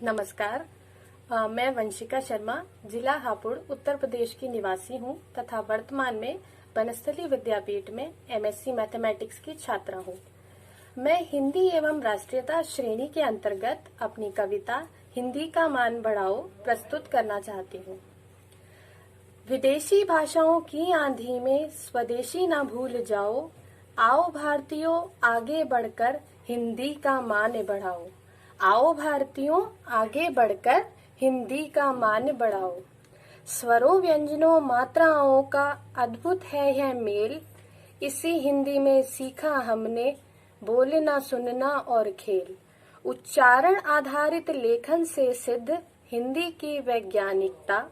नमस्कार। मैं वंशिका शर्मा जिला हापुड़ उत्तर प्रदेश की निवासी हूँ तथा वर्तमान में बनस्थली विद्यापीठ में एमएससी मैथमेटिक्स की छात्रा हूँ। मैं हिंदी एवं राष्ट्रीयता श्रेणी के अंतर्गत अपनी कविता हिंदी का मान बढ़ाओ प्रस्तुत करना चाहती हूँ। विदेशी भाषाओं की आंधी में स्वदेशी ना भूल जाओ, आओ भारतीयों आगे बढ़कर हिंदी का मान बढ़ाओ। आओ भारतीयों आगे बढ़कर हिंदी का मान बढ़ाओ। स्वरों व्यंजनों मात्राओं का अद्भुत है यह मेल, इसी हिंदी में सीखा हमने बोलना सुनना और खेल। उच्चारण आधारित लेखन से सिद्ध हिंदी की वैज्ञानिकता,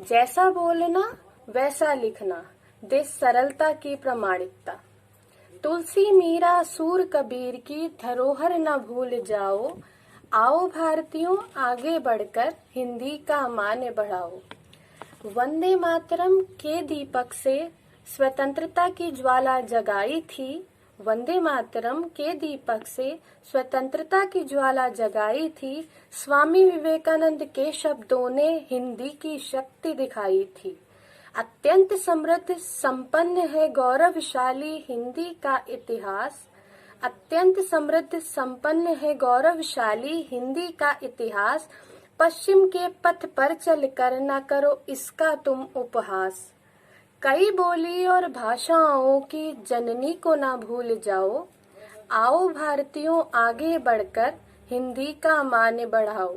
जैसा बोलना वैसा लिखना दे सरलता की प्रामाणिकता। तुलसी मीरा सूर कबीर की धरोहर न भूल जाओ, आओ भारतीयों आगे बढ़कर हिंदी का मान बढ़ाओ। वंदे मातरम के दीपक से स्वतंत्रता की ज्वाला जगाई थी, वंदे मातरम के दीपक से स्वतंत्रता की ज्वाला जगाई थी। स्वामी विवेकानंद के शब्दों ने हिंदी की शक्ति दिखाई थी। अत्यंत समृद्ध संपन्न है गौरवशाली हिंदी का इतिहास, अत्यंत समृद्ध संपन्न है गौरवशाली हिंदी का इतिहास। पश्चिम के पथ पर चलकर न करो इसका तुम उपहास। कई बोली और भाषाओं की जननी को ना भूल जाओ, आओ भारतीयों आगे बढ़कर हिंदी का मान बढ़ाओ।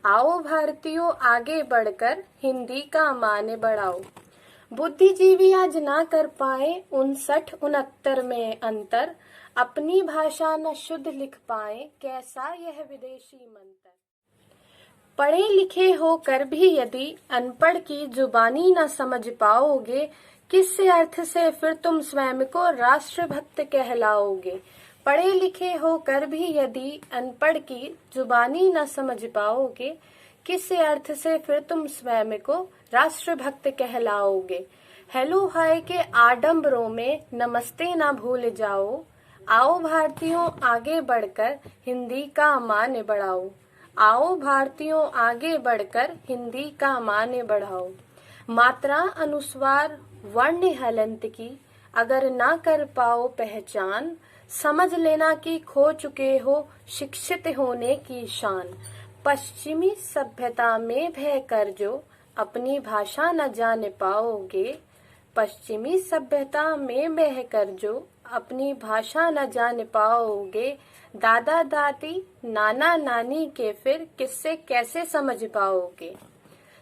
आओ भारतीयों आगे बढ़कर हिंदी का मान बढ़ाओ। बुद्धिजीवी आज ना कर पाए 59-69 में अंतर, अपनी भाषा न शुद्ध लिख पाए कैसा यह विदेशी मंत्र। पढ़े लिखे होकर भी यदि अनपढ़ की जुबानी न समझ पाओगे, किस अर्थ से फिर तुम स्वयं को राष्ट्रभक्त कहलाओगे। पढ़े लिखे होकर भी यदि अनपढ़ की जुबानी न समझ पाओगे, किस अर्थ से फिर तुम स्वयं को राष्ट्रभक्त कहलाओगे। हेलो हाय के आडंबरों में नमस्ते ना भूल जाओ, आओ भारतीयों आगे बढ़कर हिंदी का मान बढ़ाओ। आओ भारतीयों आगे बढ़कर हिंदी का मान बढ़ाओ। मात्रा अनुस्वार वर्ण हलंत की अगर ना कर पाओ पहचान, समझ लेना कि खो चुके हो शिक्षित होने की शान। पश्चिमी सभ्यता में बह कर जो अपनी भाषा न जान पाओगे, पश्चिमी सभ्यता में बह कर जो अपनी भाषा न जान पाओगे, दादा दादी नाना नानी के फिर किस्से कैसे समझ पाओगे।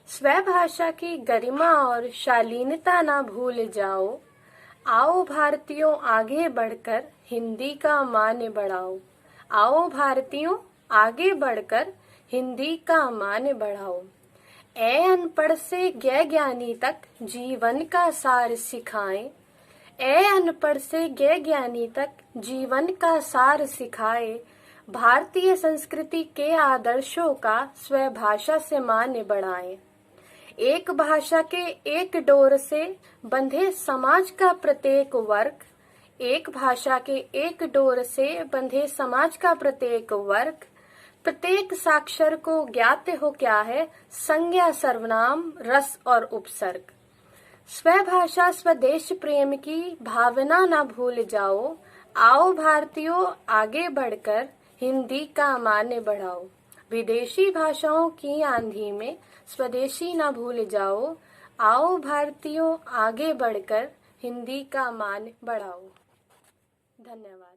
स्वभाषा की गरिमा और शालीनता ना भूल जाओ, आओ भारतीयों आगे बढ़कर हिंदी का मान बढ़ाओ। आओ भारतीयों आगे बढ़कर हिंदी का मान बढ़ाओ। ए अनपढ़ से गै ज्ञानी तक जीवन का सार सिखाएं, ए अनपढ़ से गै ज्ञानी तक जीवन का सार सिखाए। भारतीय संस्कृति के आदर्शों का स्वभाषा से मान बढ़ाएं। एक भाषा के एक डोर से बंधे समाज का प्रत्येक वर्ग, एक भाषा के एक डोर से बंधे समाज का प्रत्येक वर्ग। प्रत्येक साक्षर को ज्ञात हो क्या है संज्ञा सर्वनाम रस और उपसर्ग। स्वभाषा स्वदेश प्रेम की भावना ना भूल जाओ, आओ भारतीयों आगे बढ़कर हिंदी का मान बढ़ाओ। विदेशी भाषाओं की आंधी में स्वदेशी ना भूल जाओ, आओ भारतीयों आगे बढ़कर हिंदी का मान बढ़ाओ। धन्यवाद।